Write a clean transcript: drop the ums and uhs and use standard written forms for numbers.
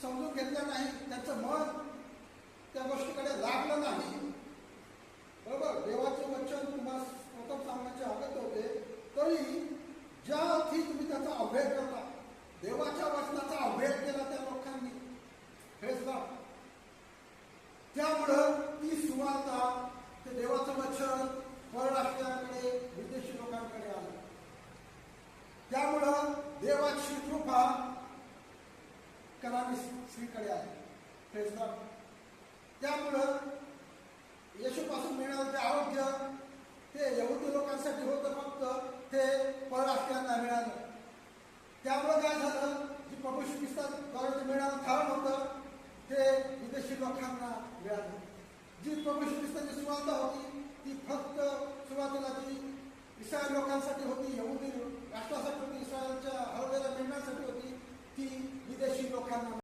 समजून घेतलं नाही, त्यांचं मन त्या गोष्टीकडे लागलं नाही. बरोबर, देवाचे वचन तुम्हाला स्वतः सांगण्याचे आगत होते, तरी ज्या अर्थी तुम्ही त्याचा अभेद करता, देवाच्या वचनाचा अभेद केला त्या लोकांनी, हेच ना, त्यामुळं ती सुवार्ता, ते देवाचं वचन परराष्ट्राकडे, विदेशी लोकांकडे आलं. त्यामुळं देवाची कृपा कनानी स्त्रीकडे आली. हेच ना, त्यामुळं येशूपासून मिळणारं ते आरोग्य ते यहुदी लोकांसाठी होतं, फक्त ते परराष्ट्रीयांना मिळालं. त्यामुळे काय झालं, जी प्रभू श्री ख्रिस्ताद्वारे मिळणारं धर्म होतं ते विदेशी लोकांना मिळालं. जी प्रभू श्री ख्रिस्ताची सुवार्ता होती ती फक्त सुरुवातीला ती इस्रायल लोकांसाठी होती, यहुदी राष्ट्रासाठी होती, इस्रायलच्या हळदीला मिळण्यासाठी होती, ती विदेशी लोकांना